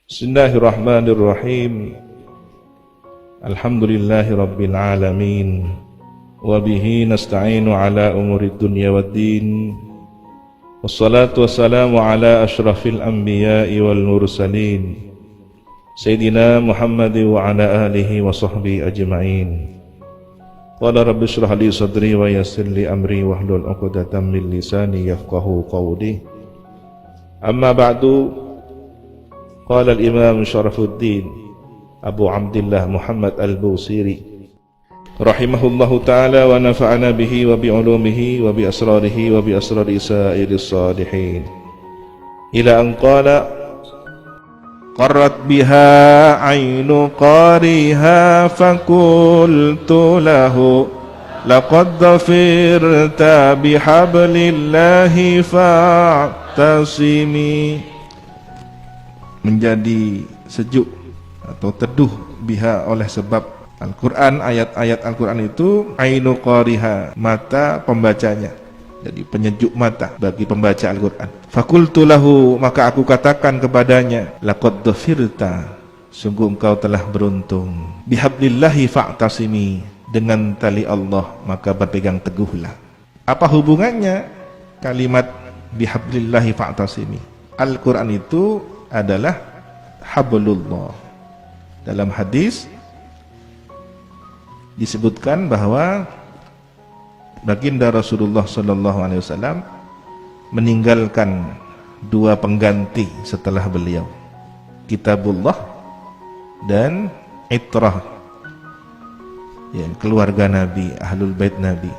Bismillahirrahmanirrahim. Alhamdulillahi rabbil alamin. Wabihi nasta'inu ala umurid dunya waddin. Wassalatu wassalamu ala ashrafil anbiya'i wal mursalin, Sayyidina Muhammad wa ala alihi wa sahbihi ajma'in. Qala rabbi shrah li sadri wa yassir li amri wahlul 'uqdatam min lisani yafqahu qawli. Amma ba'du. Qala al-Imam Syarafuddin Abu Abdillah Muhammad al-Busiri rahimahullahu ta'ala wa nafa'ana bihi wa bi'ulumihi wa bi asrarihi wa bi asrari sa'iris salihin ila an qala qarrat biha 'ainu qariha fakultu lahu laqad dhafirta bihablillahi fa'tasimi. Menjadi sejuk atau teduh biha oleh sebab Al-Quran, ayat-ayat Al-Quran itu ainu qariha, mata pembacanya, jadi penyejuk mata bagi pembaca Al-Quran. Fakultu lahu, maka aku katakan kepadanya, laqad dhafirta, sungguh engkau telah beruntung. Bihablillahi fa'tasimi, dengan tali Allah maka berpegang teguhlah. Apa hubungannya kalimat bihablillahi fa'tasimi? Al-Quran itu adalah hablullah. Dalam hadis disebutkan bahwa baginda Rasulullah SAW meninggalkan dua pengganti setelah beliau, kitabullah dan itrah, ya, keluarga Nabi, ahlul bait Nabi.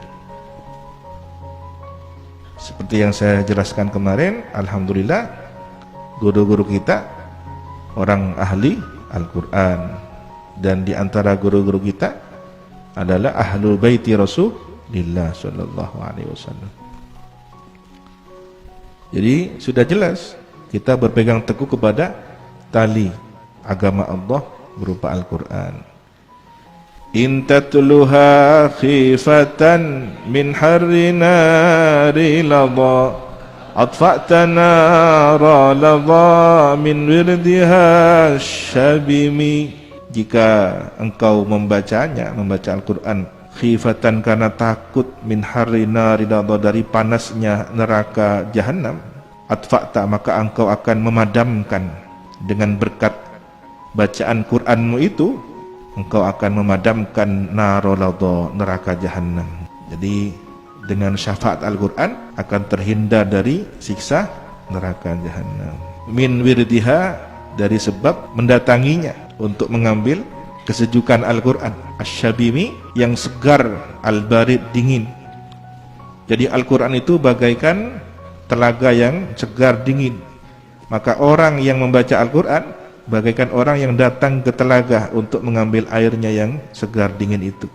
Seperti yang saya jelaskan kemarin, alhamdulillah guru-guru kita orang ahli Al-Quran, dan di antara guru-guru kita adalah ahlul baiti Rasulullah sallallahu alaihi wasallam. Jadi sudah jelas kita berpegang teguh kepada tali agama Allah berupa Al-Quran. In tatluha khifatan min harri nari ladha atfa'tana ralada min wirdiha syabimi. Jika engkau membacanya, membaca Al-Quran khifatan, karena takut, min harri naridadha, dari panasnya neraka jahanam, atfa'ta, maka engkau akan memadamkan dengan berkat bacaan Quranmu itu, engkau akan memadamkan narolada, neraka jahanam. Jadi dengan syafaat Al-Quran akan terhindar dari siksa neraka jahanam. Min wirdiha, dari sebab mendatanginya untuk mengambil kesejukan Al-Quran. Asyabimi, yang segar, al-barid, dingin. Jadi Al-Quran itu bagaikan telaga yang segar dingin. Maka orang yang membaca Al-Quran bagaikan orang yang datang ke telaga untuk mengambil airnya yang segar dingin itu,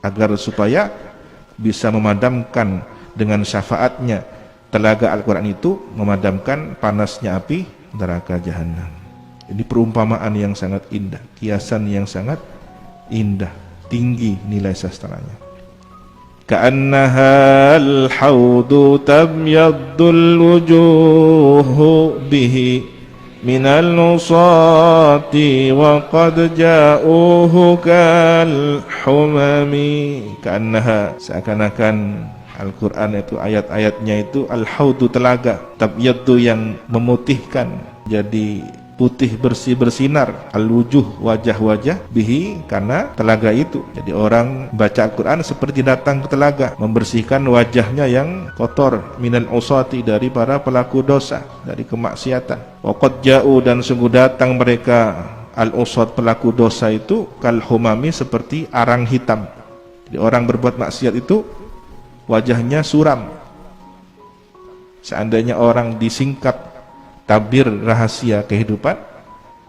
agar supaya bisa memadamkan dengan syafaatnya telaga Al-Quran itu, memadamkan panasnya api neraka jahanam. Ini perumpamaan yang sangat indah, kiasan yang sangat indah, tinggi nilai sastranya. Ka'annaha al-hawdu tamyaddul wujuhu bihi minal nusati wa qad ja'uhu kal humami. Ka'annaha, seakan-akan Al-Quran itu ayat-ayatnya itu al-hawdu, telaga, tabyaddu, yang memutihkan, jadi putih bersih bersinar, al-wujuh, wajah-wajah, bihi, karena telaga itu. Jadi orang baca Al-Quran seperti datang ke telaga, membersihkan wajahnya yang kotor, minal usati, dari para pelaku dosa, dari kemaksiatan. Wa qad ja'u, dan sungguh datang mereka, al-usat, pelaku dosa itu, kal humami, seperti arang hitam. Jadi orang berbuat maksiat itu wajahnya suram. Seandainya orang disingkap tabir rahasia kehidupan,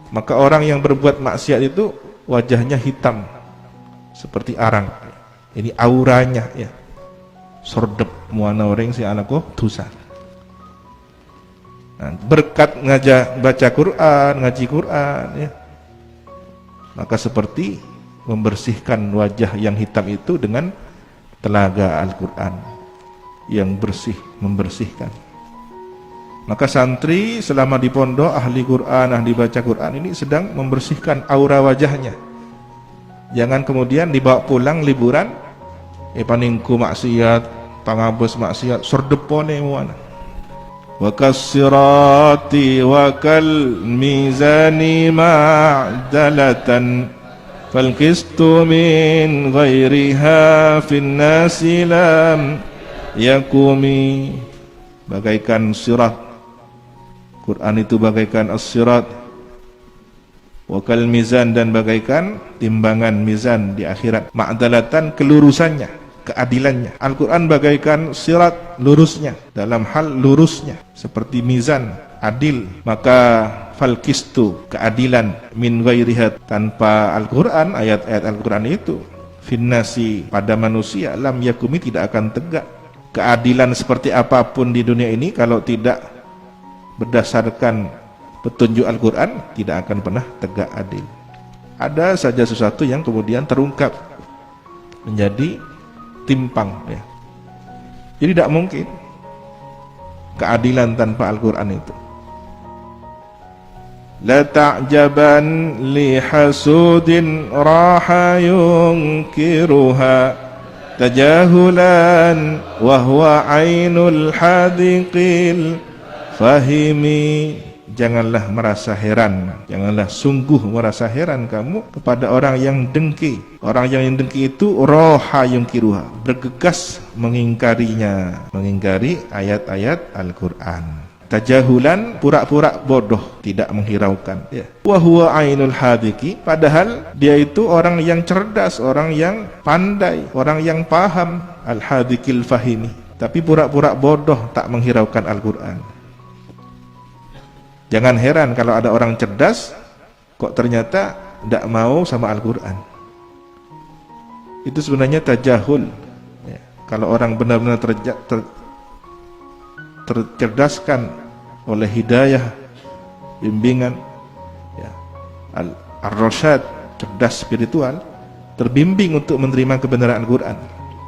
maka orang yang berbuat maksiat itu wajahnya hitam seperti arang. Ini auranya, ya, sordep muana orang si anakku dosa. Nah, berkat baca Quran, ngaji Quran, ya, maka seperti membersihkan wajah yang hitam itu dengan telaga Al-Quran yang bersih, membersihkan. Maka santri selama di pondok, ahli Quran, ahli baca Quran ini sedang membersihkan aura wajahnya. Jangan kemudian dibawa pulang liburan, paningku maksiat, pangabos maksiat, sordepone muana. Wa kasirati wa kal mizani ma'dalatan fal qistu min ghairiha fin nasi lam yakumi. Bagaikan sirat, Quran itu bagaikan as-sirat, wakal mizan, dan bagaikan timbangan mizan di akhirat, ma'dalatan, kelurusannya, keadilannya. Al-Quran bagaikan sirat, lurusnya, dalam hal lurusnya, seperti mizan, adil. Maka falkistu, keadilan, min ghairihat, tanpa Al-Quran, ayat-ayat Al-Quran itu, finnasi, pada manusia, lam yakumi, tidak akan tegak. Keadilan seperti apapun di dunia ini, kalau tidak berdasarkan petunjuk Al-Quran, tidak akan pernah tegak adil. Ada saja sesuatu yang kemudian terungkap menjadi timpang, ya. Jadi tidak mungkin keadilan tanpa Al-Quran itu. La ta'jaban li hasudin raha yunkiruha tajahulan wa huwa ainul hadiqil fahimi. Janganlah merasa heran, janganlah sungguh merasa heran kamu kepada orang yang dengki. Orang yang dengki itu roha yungkiruha, bergegas mengingkarinya, mengingkari ayat-ayat Al-Quran. Tajahulan, pura-pura bodoh, tidak menghiraukan, ya. Wa huwa ainul hadiki, padahal dia itu orang yang cerdas, orang yang pandai, orang yang paham, al-hadikil fahimi, tapi pura-pura bodoh, tak menghiraukan Al-Quran. Jangan heran kalau ada orang cerdas kok ternyata tidak mau sama Al-Quran. Itu sebenarnya tajahul, ya. Kalau orang benar-benar tercerdaskan oleh hidayah, bimbingan, ya, ar-rasyad, cerdas spiritual, terbimbing untuk menerima kebenaran Al-Quran.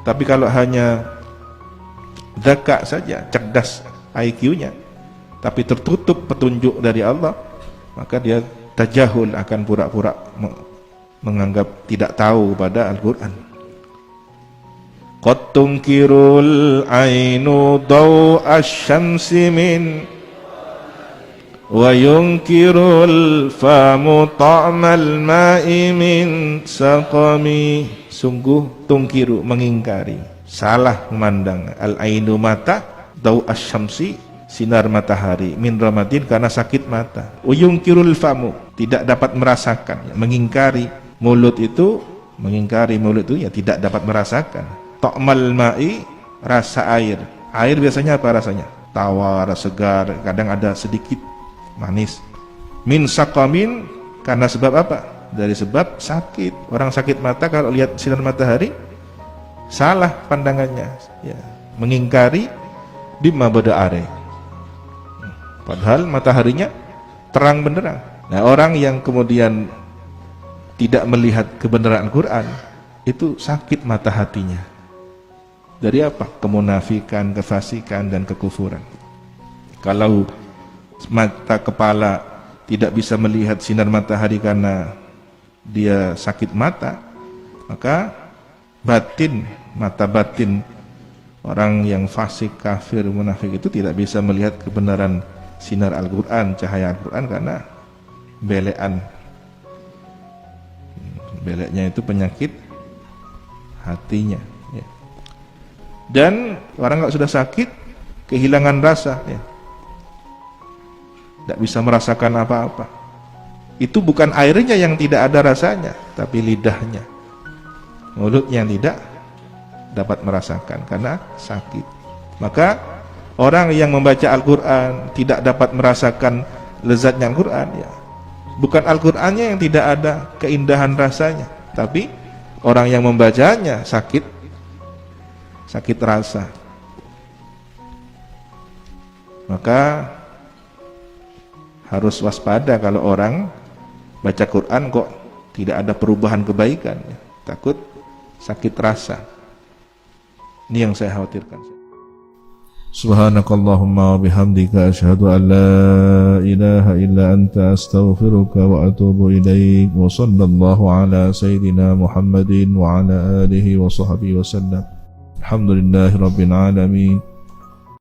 Tapi kalau hanya dzaka saja, cerdas IQ-nya, tapi tertutup petunjuk dari Allah, maka dia tajahul, akan pura-pura menganggap tidak tahu pada Al-Quran. Qad tunkirul ainu daw asy-syamsi min wa yunkirul famu ta'mal ma'i min saqami. Sungguh tungkiru, mengingkari, salah memandang, al-ainu mata, daw asy-syamsi, sinar matahari, min ramadin, karena sakit mata. Uyungkirul famu, tidak dapat merasakan, mengingkari. Mulut itu, mengingkari mulut itu, ya tidak dapat merasakan. Ta'mal ma'i, rasa air. Air biasanya apa rasanya? Tawar, segar, kadang ada sedikit manis. Min saqamin, karena sebab apa? Dari sebab sakit. Orang sakit mata kalau lihat sinar matahari salah pandangannya, ya, mengingkari bima bada are. Padahal mataharinya terang benderang. Nah, orang yang kemudian tidak melihat kebenaran Al-Quran itu sakit mata hatinya. Dari apa? Kemunafikan, kefasikan, dan kekufuran. Kalau mata kepala tidak bisa melihat sinar matahari karena dia sakit mata, maka batin, mata batin orang yang fasik, kafir, munafik itu tidak bisa melihat kebenaran sinar Al-Quran, cahaya Al-Quran, karena belekan. Beleknya itu penyakit hatinya, ya. Dan orang kalau sudah sakit, kehilangan rasa, ya, tidak bisa merasakan apa-apa. Itu bukan airnya yang tidak ada rasanya, tapi lidahnya, mulutnya yang tidak dapat merasakan karena sakit. Maka orang yang membaca Al-Quran tidak dapat merasakan lezatnya Al-Quran, ya, bukan Al-Qurannya yang tidak ada keindahan rasanya, tapi orang yang membacanya sakit rasa. Maka harus waspada kalau orang baca Quran kok tidak ada perubahan kebaikan, ya. Takut sakit rasa. Ini yang saya khawatirkan. Subhanakallahumma wa bihamdika asyhadu an la ilaha illa anta astaghfiruka wa atubu ilaik. Wa sallallahu ala sayyidina Muhammadin wa ala alihi wa sahbihi wa sallam. Alhamdulillahi rabbil alamin.